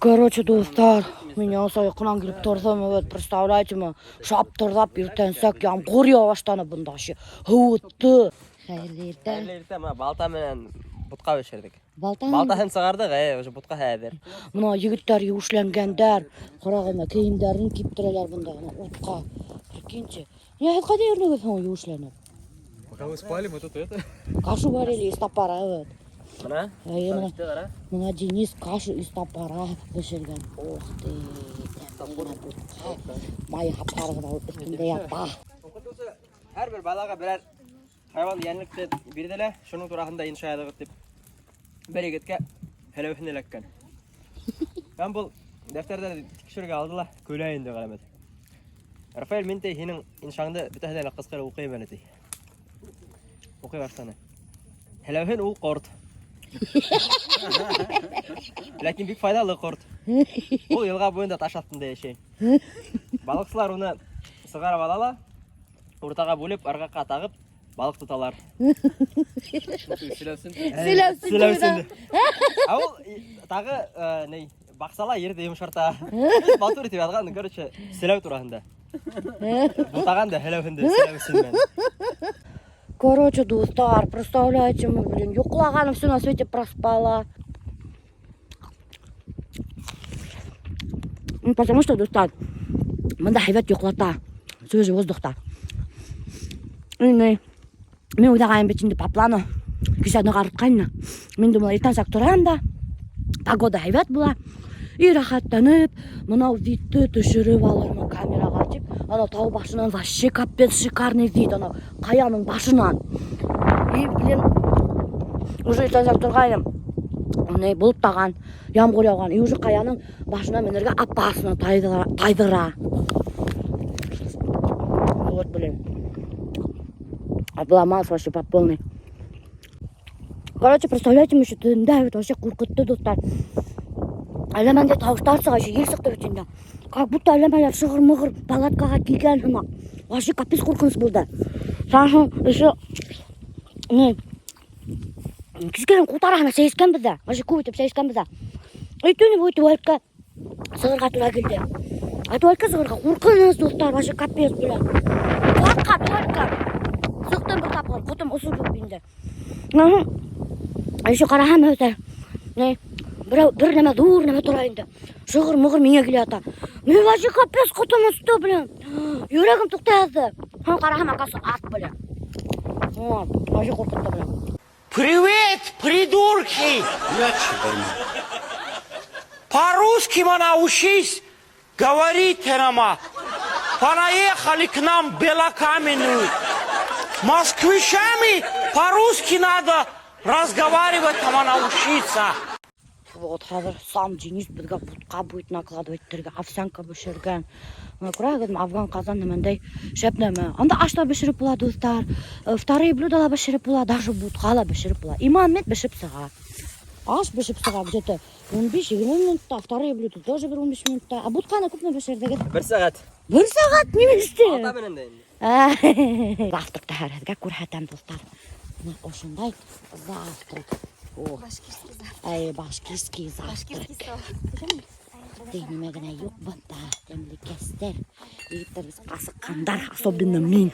Короче, достар, меня сойқынан келіп тұрсам, представляете ма, шаптырдап ертеңсек, ямғыр жауа баштаны бұнда ше. Хауытты. Қайырлы ерте, мына балта менен бутқа өшірдік. Балтасын сығардық, уже бутқа хәдер. мына егіттер еушленгендер, қарағына киімдерін киптірелер бұнда, ұтқа. Прикиньте. Я это когда ернеге сон еушленіп? Пока вы спали, мы тут это... Кашу варили из топора, Мына? Мына Денис кашу из топора пішірген. Ох ты, майы қаптарығына үстінде ятпа. Оқытусы әрбір балаға бірер хайван янлықты берделі, шының турағында иншаядығы деп бір егетке хәлеуін елеккен. Мен бұл дәфтерді тікшірге алдыла, көйләйінді қаламет. Рафаэль, мен тей хенің иншаңды бүтәhdәлі қысқыры оқи мәнеті. Оқи баштаны. Хәлеуін ол қорт. Ләкин бик файдалы қорт. Ол елға бойында таш астында ешей. Балықсылар оны сығарып алала, ортаға бөліп, арғаққа тағып, балық тұталар. Сіләусінді. Ол тағы бақсала ерді емшарта. Балтур етіп адған, көрінші, сіләу тұрағында. Бұтаған да хәлеуінді сіләусінмен. Короче, достар, представляете, мы, юқлағаным все на свете проспала. Потому что, достар, мында хайват юқлата, свежий воздухта. Мен ойдағайын бетінде по плану, кешені қарытқайына. Мен думала, ертеңсек тұрайын да, погода хайват была. И рахаттанып, мынау видті түшіріп алырмын камераға деп. Анау тау башынан вообще капец шикарный вид, анау қаяның башынан. И, блин, уже ертеңсек тұрғайым, бұлттаған, ямғыр жауған. И уже қаяның башынан менерге опасно тайдыра. Вот, блин. Обломался вообще по полной. Короче, представляете, мы еще давит, вообще куркутты достар. Әлемәнде тауыштар сыға ел сықты өтінде. Как будто әлемәлер шығыр-мұғыр палаткаға келген хына. Вообще капец қорқыныс болды. Саншын еще кізгерін құлтарағына сейіскен бізді. Вообще көйтіп сейіскен бізді. Өйтіні өйтіп өлікке сығырға тұра келді. Өлікке сығырға қорқыныс достар. Вообще капец білі. Құлатқа өлікке. Сықтың бір тапқыр. Құтым ұсыл көппейінді. Еще қарағам өте. Bir neme dur neme turayındı. Şığır mığır mine geliyordu. Men vaşı kapes kutum üstü bilen. Yüreğim tuktaydı. Karaham akası at bilen. Vaşı korkuttu bilen. Привет, придурки! По-русски научись говорить нама. Понаехали к нам в Белокаменную. Москвичами по-русски надо разговаривать, научиться. Вот hazır сам Денис бізге бұтқа бұйт накладывайттырға овсянка бішірген. Көрәгідім афган қазан немендей шепнеме. Анда аштар бішіріп бұла достар. Вторые блюдала бішіріп бұла, даже бұтқала бішіріп бұла. Иманмет бішіп сыға. Аш бішіп сыға где-то 15-20 минутта. Вторые блюда тоже бір 15 минутта. А бұтқаны көпне бішірдегі? 1 сағат. 1 сағат неместе? Алта менен дейін. Завтракта әрәдіге көрәтем достар. Ошындай завтрак. Башкирский завтрак. Денеме гіне yok бұнда, демлекестер. Егіттеріз асыққандар, особенно мен.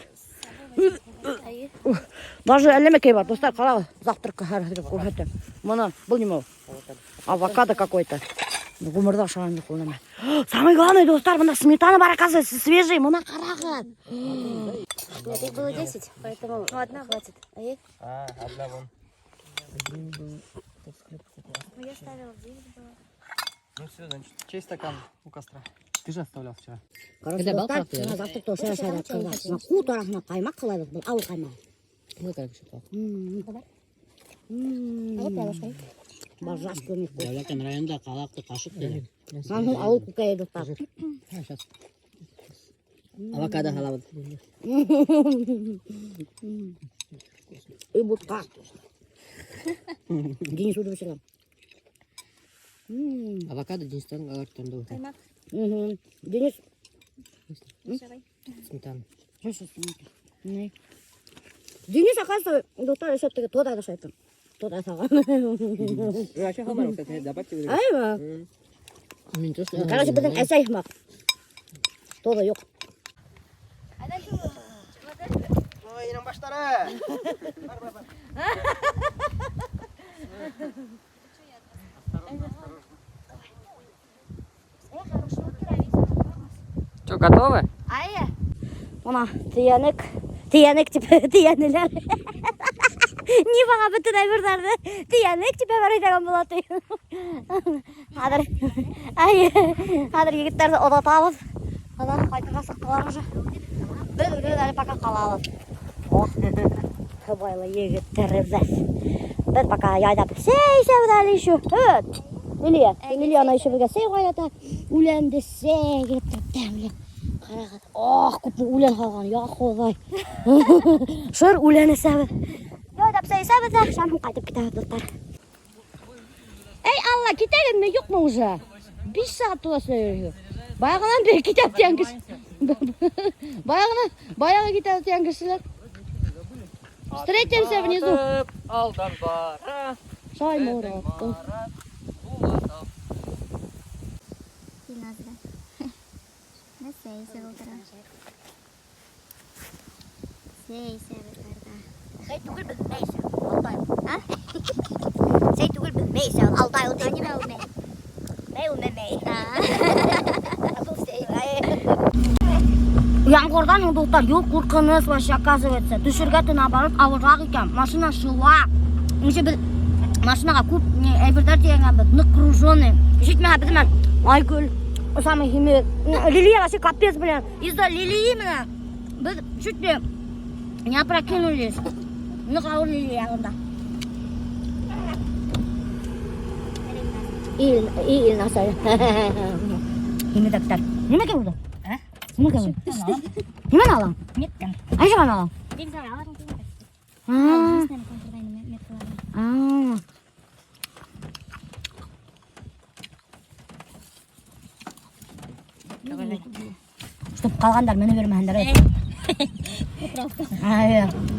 Даже әлемекей бар, достар, қара завтракқа әрәдіге көрәтем. Мұны, бұл неме? Авокадо какой-то. Ғұмырда шағанды қолнаме. Самый главный, достар, мұнда сметана бар, оказывается, свежий, мұна қарағын. Нет, их было 10, поэтому одна хватит. Одна вон. Я ставила 9 было. Ну все, значит, чей стакан у костра? Ты же оставлял вчера. Короче, достар, завтракта ошай-ошай жатқандар. Қу тарахына қаймақ қылайбыз, бұл ауыл қаймақ. Бажас көмек бұл. Дәулетен районда қалақты қашық деді. Ауыл көкейі достар. Авокадо халабы. Үй бұтқа. Денис өді бішірген. Авокадо Денистан ағартанды өті. Каймак. Денис. Сметана. Денис, оказывается, достар есептігі тодайды шайтын. Тодай саған. Вообще хамар, кстати, добавьте. Айва. Мен тоже. Короче, біздің әсәй мақ. Тоже yok. Oyunun başları. Что, готовы? Айя. Ona tiyanik tipi tiyaniler. Niye bana bütün öbürlerde tiyanik tipi verecek ambulantı. Hadır yigitlerdi odatağız. Hadır kaytığa sıktılarımızı. Biz ülkeleri baka kalalım. Oh. Böyle yigitlerimiz. Biz baka yayda bir sevdali şu. Evet. Liliya ana işi bir şey koyata. Ulan dese getirdim. Qaraqat. Oh, ko'p ulan qolgan. Ya Xudoy. Shur ulani sabit. Yo, deb sabitsa, shamim qaytib ketadi do'stlar. Ey Allah, ketadimi, yo'qmi уже? 5 soat turasizlar. Bayog'idan beri ketyapsiz. Bayog'i ketyapsizlar. Встретимся внизу. Алдан бара. Шай Мурат. Bilmezler. Ne seyse oldular. Seyse oldular. Sen tugul bilmeysen. Altay. Ha? Sen tugul bilmeysen. Altay oldu. Hani ben olmay. Ne olmamay. Yağmurdan doktor yok korkunuz var оказывается. Düşürge nabarıp avıraq ekan. Maşina şıla. Nece bir maşinaga ko'p ayberlar degan bir nakrujoны. Eshitma bizman. Aygul. Самый химик. Лилия вообще капец, блин. Из-за Лилии именно. Biz чуть ли не опрокинулись. Ну, кого Лилия onda. İyi nasıl? Kimi doktor? Nima ke urdi? Ha? Nima ke urdi? Nimani olam? Metkan. Ayşe qani olam? Bir sonra alalım. Ha. Bizden kontrollayın metkolarını. Ha. Чтоб қалғандар мені бермәһендер.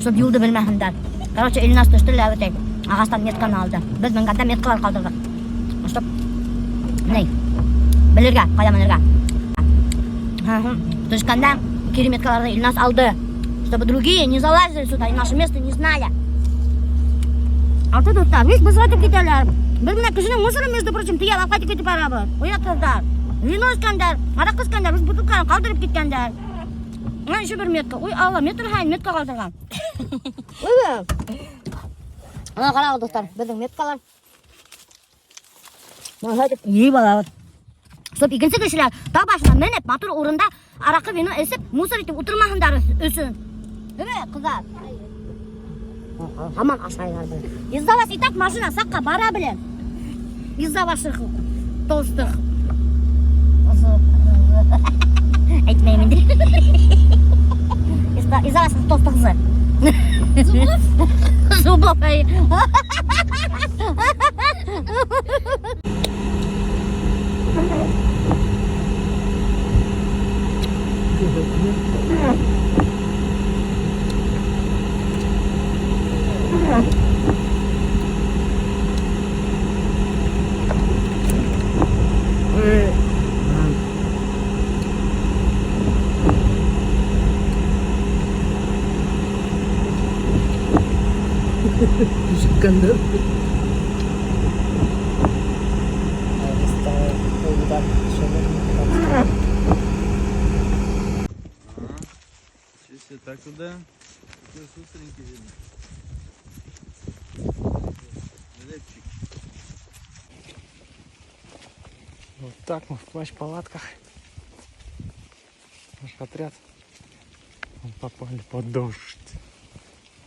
Чтоб юлды білмәһендер. Короче, Ильнас төшті ләбетек. Ағастан метканы алды. Біз мінганда меткалар қалдырдық. Чтоб ней? Білерге, қайда мінерге. Төшканда кири меткаларды Ильнас алды. Чтобы другие не залазили сюда и наше место не знали. А тут вот так, весь бысратып кетелер. Біз мына кішінің мусоры, между прочим, тиял алып қайтып кетіп барабыз. Оятсыздар. Вино ішкендер, арақ ішкендер, біз бутылканы қалдырып кеткендер. Мына еще бір метка. Ой, Алла, метр хайын метка қалдырған. Ой, ана қарағы достар, біздің меткалар. Мына қайтып, ей балабыз. Стоп, ikінші кішілер тау башына мініп, мотор орында арақы вино есіп, мусор етіп отырмағындар өсін. Өбе, қыздар. Хаман ашайдар білін. Из-за вас и так машина саққа бара білін. Из-за ваших толстых. Айтмаймын. Из-за ваших толстых зубов. Зубов. Skandal. Если так туда, такой шустренький видно. Лепчик. Вот так мы в плащ-палатках. Наш отряд. Мы попали под дождь.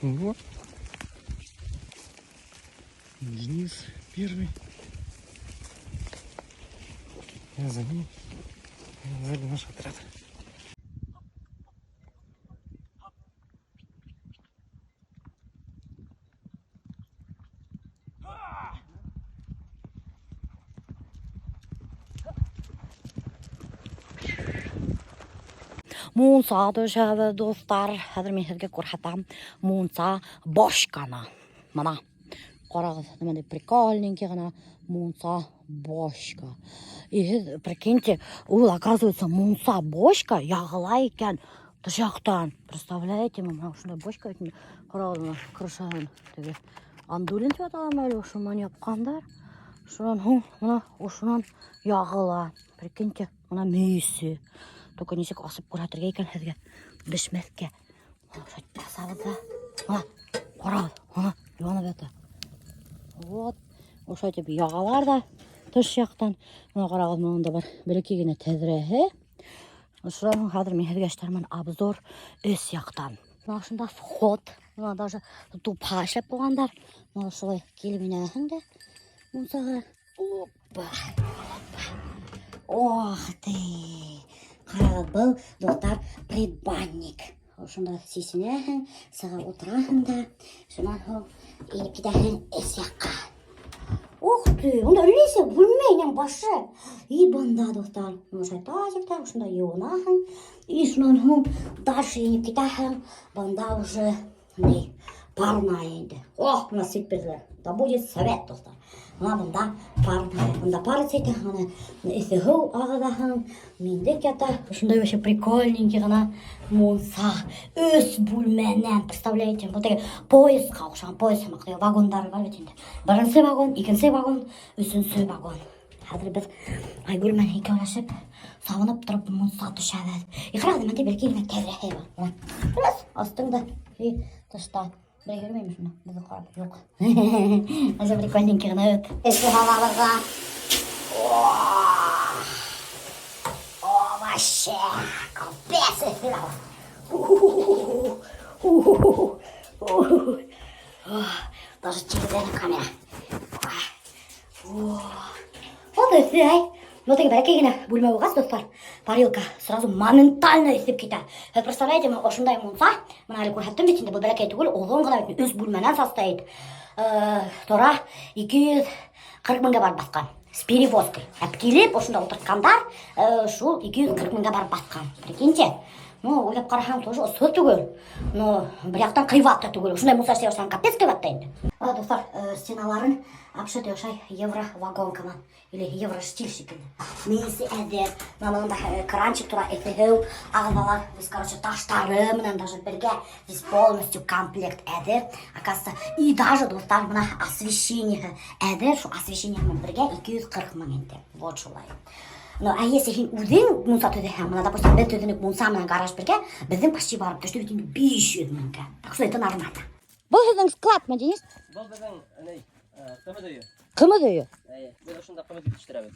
Вот. Денис первый. Я за ним. И сзади наш отряд. Мунса düşäbe dostlar. Häzir men sizge көрсәтәм. Мунса башкана. Мана. Карагыз, нема дип прикольненький гына Мунса башка. И прикиньте, ул, оказывается, мунса бочка яғыла екен тышақтан. Представляете, мама, ушундай бочка екен. Қаралына, крышаын. Теге андулин деп аталам әлі ушунан япқандар. Шунан, мына ушунан яғыла. Прикиньте, мына мүйісі. Только несек асып көратырға екен сізге бішмәске. Шайт басабыда. Мына, қарал, мына, юанып ята. Вот, ошай деп яғалар да тыш жақтан. Мына қарағыз мұнда бар білекегіне тәзірәхі. Шураның хадыр мен сізге аштарман обзор өс жақтан. Мына шында сход. Мына даже тупа ашап болғандар. Мына шылай келіміне әхінде. Мұнсаға. Опа. Ох ты. Қарағыз бұл достар предбанник. Ошында сесінәхін, саға отырахын да. Шынан ол еліп кетәхін өс жаққа. Ух ты, онда өлейсе бүлмейнен башы. И банда достар. Ошай тазикта, ошында еуынахын. И шынан ол дальше еніп кетәхін. Банда уже не парная енді. Ох, мына сөйт берділер. Да будет совет достар. Мына банда парная. Банда пары сөйтәхіні. Эсігіл ағыдахын. Мендік ята. Ошындай вообще прикольненький ғана. Монса өс бүлменен. Представляете, вот такие поездқа ұқшаған. Поезд самақтай вагондары бар өтінде. Бірінші вагон, екінші вагон, үшінші вагон. Қазір біз Айгүлмен екеулесіп сауынып тұрып монса түшәбіз. Иқырағды мәнде бір келіме тәзірәхе бар. Біраз астыңда тышта. Бір көрмеймін шыны, бізді қарап, жоқ. Әзі прикольненький ғана өт. Эсі хаваларға. О, вообще, капец эсі хаваларға. Даже телевизионный камера. Вот эсі, ай. Ну, так бәрекегіне бөлме оғас, достар. Парилка сразу моментально есіп кетті. Вы представляете, мы ошындай мұнса, мұна әлі көрсеттім бетінде, бұл бәрекей түгіл, оғын ғана өтін өз бөлменен састайды. Тора 240 мыңға бар басқан. С перевозкой. Әпкелеп, ошында отыртқандар, шул 240 мыңға бар басқан. Прикиньте. Ну, ойлап қарахаң тоже осы түгіл. Ну, бір яқтан қиват та түгіл. Ошындай мұнса істей капец қиват та енді. Достар, стеналарын обшитый ошай евро вагонкаман. Или евро штильщик. Несі әдер. Мамалында кранчик тура әтігіл. Ағылалар, біз, короче, таштары, мұнан даже бірге. Здесь полностью комплект әдер. Оказывается, и даже, достар, мұна освещение әдер. Шу освещение бірге 240 мың енді. Вот шулай. Но а если хин удин мунса төдехем, мына допустим, бен төденек мунса менен гараж бірге, біздің почти барып төшті бітінде 500 мыңға. Так что это нормально. Бұл сіздің склад ма, Денис? Бұл біздің, қымыз үйі. Қымыз үйі? Біз ошында қымыз бітіштірәбіз.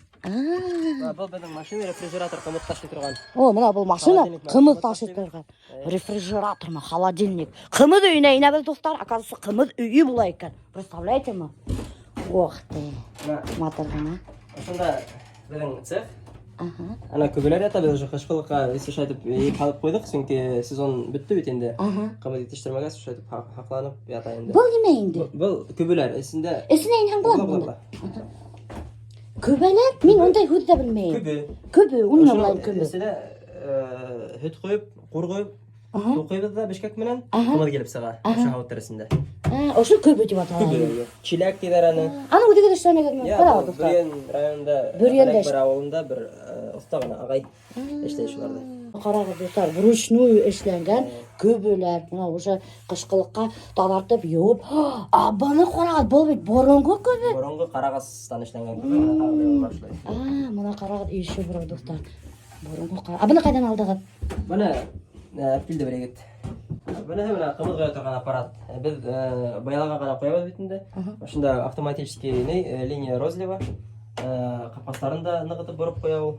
Бұл біздің машина, рефрижератор қымыз ташы тұрған. О, мына бұл машина қымыз ташы тұрған. Рефрижератор ма, холодильник. Қымыз үйіне іне біз достар, оказывается, қымыз үйі бұла екен. Представляете ма? Ох ты, матырғана. Ошында біздің цех. Ана көбелер ята, біз уже қышқылыққа есі шайтып қалып қойдық, сөнке сезон бітті бет енді. Қымыз етіштірмегіз, шайтып хақланып ята енді. Бұл неме енді? Бұл көбелер, есінде... Есіне енген болады бұлда? Көбелер? Мен ондай хөді де білмейін. Көбі. Көбі, онына бұлайын көбі. Есіне хүт қойып, қор қойып, су қойып да бішкек менен, қымыз келіп сыға, шағауыт тәрісінде. Ошы көбі деп аталайын. Көбі, чиләк дейдер аны. Аны өдегі де шыраны көрмей, қарауы достар. Бүрген районында, бір ауылында бір ұстағына ағай ештей шыларды. Қарағы достар, вручную эшленген көбелер, мына уже қышқылыққа тазартып, еуіп. Абаны қарағыз, бұл бет бұрынғы көбі. Бұрынғы қарағастан ішленген көбі. Мына қарағыз еші бұры достар. Бұрынғы қарағыз. Абыны қайдан алдығы? Бұны әпілді бірегет. Бұны мына қымыз қоя тұрған аппарат. Біз байлаға ғана қоябыз бетінде. Ошында автоматический линия розлива. Қапқастарын да нығытып бұрып қоя ол.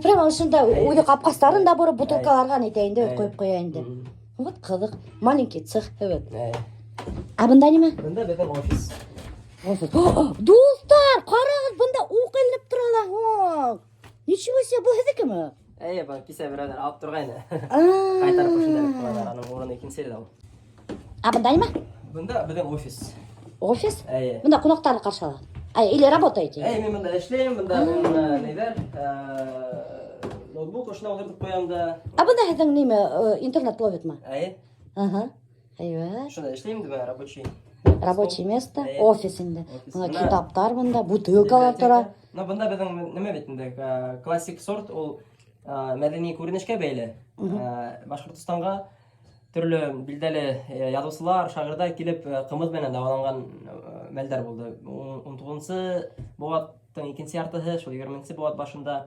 Прямо ошында өйді қапқастарын да бұрып бутылкаларға нетейін де қойып қояйын де. Вот қызық. Маленький цех. Абында неме? Бұнда біздің офис. Достар, қарағыз, бұнда оқ ілініп тұралар. Ничего себе, бұл хезі кімі? Бұны писа бірадар алып тұрғайны. Қайтарып ұшындарып тұрғандар, аның орын екен середі ал. Бұнда неме? Бұнда біздің офис. Офис? Бұнда қонақтарды қаршалар. Или работаете? Мен бұнда ішлеймін, бұнда нейдер, ноутбук ұшына отырдық қоям да. Бұнда хезің неме интернет ловит ма? Әйе. Айва. Шында ішлеймін де бән рабочий. Рабочий место, офис инде. Мына китаптар мында, бутылкалар тора. Мына бында безнең неме бит инде классик сорт, ул мәдәни күренешкә бәйле. Башкортстанга төрле билдәле язучылар, шагыйрьләр килеп кымыз белән дәваланган мәлдәр булды. 19-нчы буаттың 2нче яртыһы, шул 20нче буат башында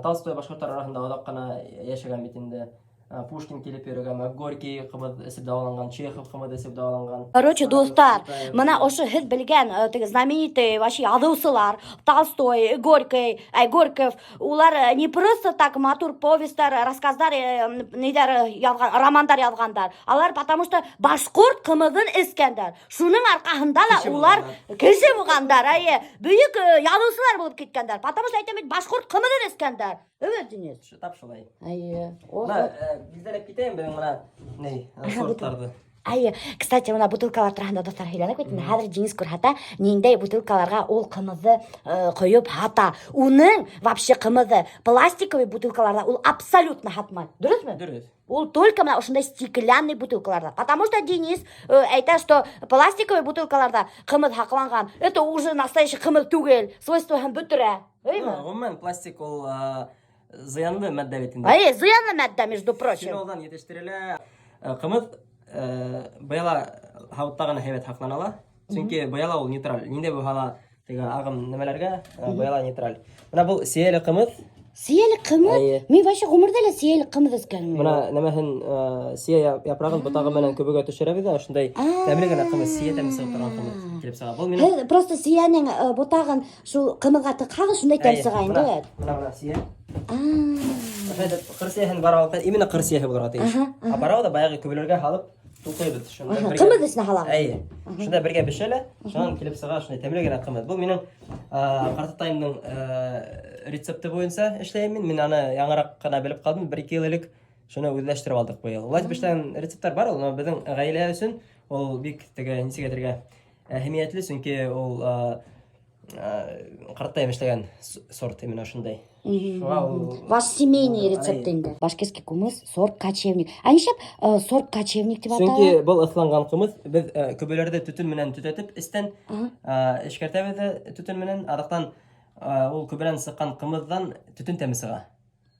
Толстой башкортлар арасында одак кына яшәгән бит инде. Пушкин килеп йөргән, Горький кымыз эсеп дәваланган, Чехов кымыз эсеп дәваланган. Короче, достар, мына ошо һез белгән теге знаменитый вообще язучылар, Толстой, Горький, Горьков, улар не просто так матур повестьлар, рассказлар, нидер язган, романдар язгандар. Алар потому что башкорт кымызын эскәндәр. Шуның аркасында да улар кеше булгандар, бөек язучылар булып киткәндәр. Потому что әйтәм бит башкорт кымызын эскәндәр. Evet Денис. Тап шулай. О. Билдәләп китәм ben мына сортларды. Кстати, мына бутылкалар турында достар һөйләнек бит. Хәзер Денис күрһәтә, ниндәй бутылкаларга ул кымызы коеп хата. Уның вообще кымызы пластиковый бутылкаларда ул абсолютно хатмай. Дөресме? Дөрес. Ул только мына ошондай стеклянный бутылкаларда. Потому что Денис әйтә, что пластиковый бутылкаларда кымыз хакланган. Это уже настоящий кымыз түгел. Свойствоһын бөтерә. Гомумән пластик ул зыянлы матдә бит инде. Зыянлы матдә, между прочим. Фенолдан җитештерелә. Кымыз быяла хавыттагы һәйбәт хакланыла. Чөнки быяла ул нейтраль. Нинде булһа теге агым нәмәләргә быяла нейтраль. Менә бу сөяле кымыз. Сөяле кымыз? Мин вообще гомердә лә сөяле кымыз эскәнмен. Менә нәмәһен сөя япрагын ботагы менән күбегә төшерәбез дә, шундай тәмле генә кымыз, сөя тәмле торган кымыз килеп сыга. Бу минем просто сөянең ботагын шул кымызга тыккагыз, шундай тәм сыга инде. Менә сөя. Хәдә кырсыяһын бара алып, именно кырсыяһы булырга тиеш. Апарау да баягы күбеләргә халып туклыйбыз шунда бергә. Кымыз эсне халам. Шунда бергә бешәлә, шуннан килеп сыга шундай тәмле генә кымыз. Бу минем картатайымның рецепты буенча эшләйм мин. Мин аны яңарак кына белеп калдым. 1-2 ел элек шуны үзләштереп алдык бу ел. Лайт биштән рецептлар бар, ул безнең гаилә өчен ул бик теге нисегә дәргә әһәмиятле, чөнки ул картатайым эшләгән сорт именно шундай. Ваш семейный рецепт инде. Башкирский кумыс, сорт кочевник. Нишеп сорт кочевник дип атала? Чөнки бул ысланган кымыз без күбеләрдә төтен менән төтәтеп истән эшкәртәбез төтен менән, адактан ул күбелән сыккан кымыздан төтен тәме сыга.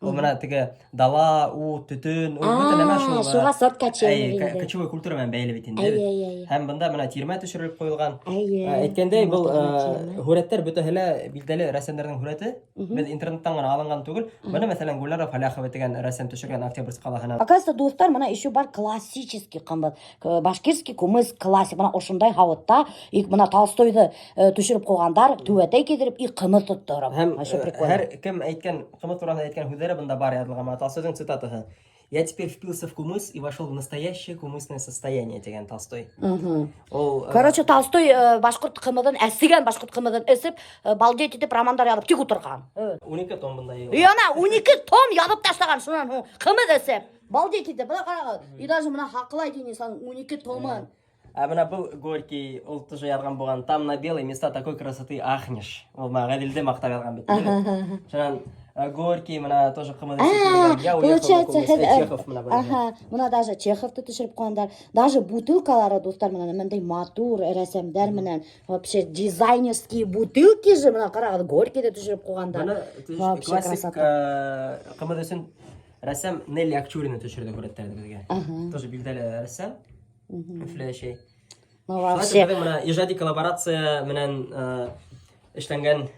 Ул менә теге дала, төтен, ул бөтен нәмә шул. Шуңа сорт кочевник инде. Кочевой культура белән бәйле бит инде. Һәм бында менә тирмә төшерелеп куелган. Әйткәндәй, бул һүрәтләр бөтәһелә билдәле рәсемнәрнең һүрәте. Без интернеттан гына алынган түгел. Моны мәсәлән Гүлнара Фаляхова дигән рәсем төшергән Октябрьск калаһына. Оказывается, достар, мына еще бар классический кымыз. Башкирский кумыс классик. Мына ошондай хавытта, мына Толстойды төшереп куйгандар, түбәтәй кидереп, кымыз тоттырып. Һәр кем әйткән кымыз турында әйткән һүзләре бында бар язылган. Толстойның цитатаһы. Я теперь впился в кумыс и вошел в настоящее кумысное состояние, дигән Толстой. Короче, Толстой башкорт кымызын, әсигән башкорт кымызын эсеп, балдет итеп романдар язып тик утырган. 12 том бында. Ана 12 том язып таштаган шуннан кымыз эсеп. Балдет итеп, бана карагыз. И даже мына хаклай Денис 12 томын. Менә бу Горький ул тоже язган булган. Там на белой места такой красоты ахнешь. Ул Гадилде мактап язган бит. Шуннан Горький менә тоже кымыз эсеп. Я уехал в Чехов менә бар. Мына даже Чеховты төшереп куйгандар. Даже бутылкалары достар менә мондай матур рәсемдәр менән, вообще дизайнерские бутылки же менә карагыз, Горькийды төшереп куйгандар. Классик кымыз өчен рәсем Нелли Акчурина төшерде күрәттәрде безгә. Тоже билдәле рәсем. Флешей. Вообще менә иҗади коллаборация менән эшләнгән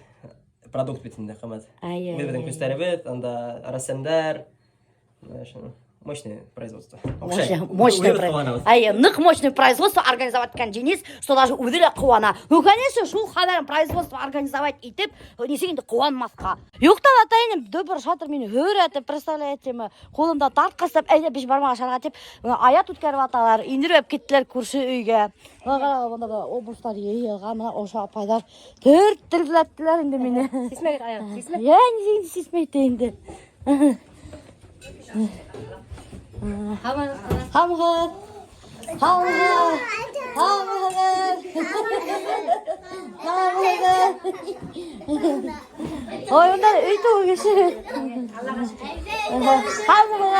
продукт бит инде кымыз. Безнең күстәребез, анда рәсемдәр, мощное производство. Нык мощное производство организовать иткән Денис, что даже үзе дә куана. Ну, конечно, шул хәлләрен производство организовать итеп, нисек инде куанмаска. Юкта атайым, дөбер шатыр мине һөрәтеп, представляете, кулымда тарткысып, әйдә биш бармак ашарга дип, аят үткәреп аталар, индиреп киттеләр күрше өйгә. Ага, монда да обуслар йыйылган, менә ошо апайлар төрттеләттеләр инде мине. Сисмәгән аяк, сисмәгән. Я нисек сисмәйтә инде. Хамга. Ой, онда үй тугысы. Хамга.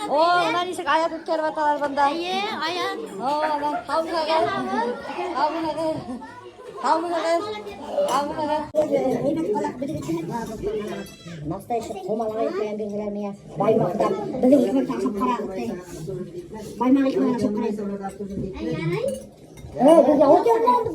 О, мына нисек аят өткөрүп аталар мында. Аян. О, мына тамга кел. Тамга кел. Тамга кел. Тамга кел. Настоящий комалга икмән бирделәр миңа. Баймактан. Безнең икмәк ташып карагыз. Баймак икмәк ташып карагыз. Безгә ут ярмагыз.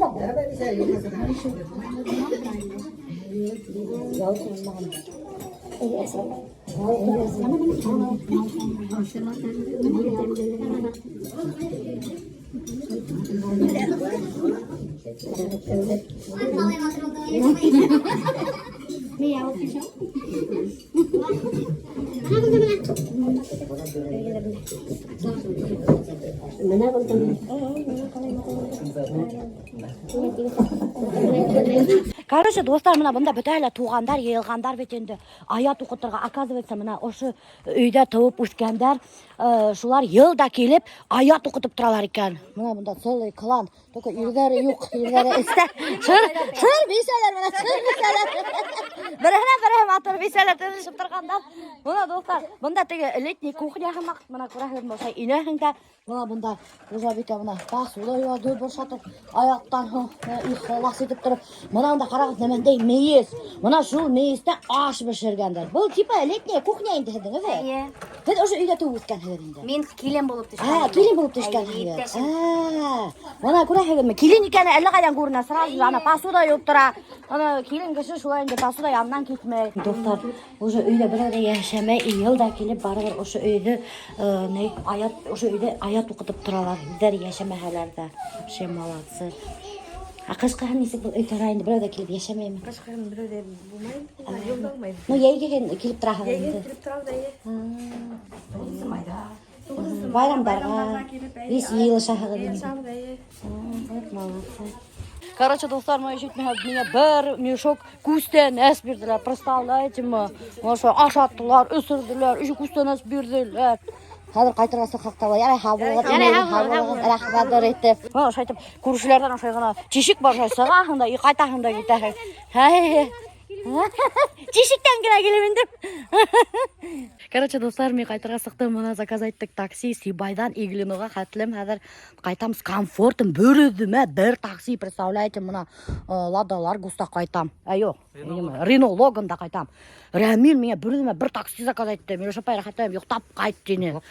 Короче, достар, мына бында бүтәле тугандар, йыелгандар бит инде. Аят укытырга, оказывается, мына ошы өйдә туып үскәннәр, шулар елда килеп аят укытып торалар икән. Мына бында целый клан. Только ирләре юк, ирләре истә. Шыр бисәләр, мына шыр бисәләр. Берәһенә матур бисәләр тынышып торгандар. Мына достар, бында теге летний кухня һәм мына күрәһең булса инәһендә. Мына бunda уже бит мына посуда яды бошатып, аяктан ихлас итеп торып. Мына анда карагыз, нәмәндәй мейес. Мына шул мейестә аш бешергәннәр. Бу типа летняя кухня инде һеҙҙең, Һеҙ уже өйдә туып үскәнһегеҙ инде. Мин килен булып төшкән. Килен булып төшкәнһегеҙ. Мына күрәһегеҙме? Килен икәне әллә кайдан күренә. Сразу ана посуда юып тора. Ана килен кеше шулай инде посуда янынан китмәй. Достар, уже өйдә берәү дә яшәмәй, елда килеп барыр ошо өйдә, ошо өйдә аят укытып торалар. Үҙҙәре яшәмәһәләр дә. Вообще молодцы. Кышкыһын нисек бул өй тора инде, берәү дә килеп яшәмәйме? Кышкыһын берәү дә булмай, юлда булмай. Ну, йәйгә килеп тораһығыҙ инде. Йәйгә килеп торабыҙ да. Байрамдарға, вис йыйылышаһығыҙ инде. Короче, достар, мы мне бер мешок күстән әс бирделәр. Представляете ме? Ошо ашаттылар, өсөрдөләр, ише күстән әс бирделәр. Хәзер кайтырга сыхакталар. Ярай, хабылгыз, рәхмәт әйтте. Ошо әйтеп, күршеләрдән ошо гына чишик бар, сыгаһың да, кайтаһың да китәһең. Чишиктән генә килеп индем. Короче, достар, мен кайтырга сыктым. Мына заказ айттык такси Сибайдан Иглинога хәтлем. Хәзер кайтам с комфортом. Бөрүдүмә бер такси, представляете, мына Лада Ларгуста кайтам. Юк, Рено Логанда кайтам. Рәмил миңа бөрүдүмә бер такси заказ айтты. Мен шапай рәхәтләнеп юктап кайт дине.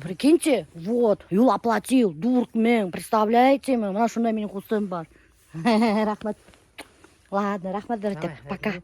Прикиньте, вот, юл оплатил, дурк мен, представляете, мына шундай минең кустым бар. Рәхмәт. Ладно, рәхмәт, пока.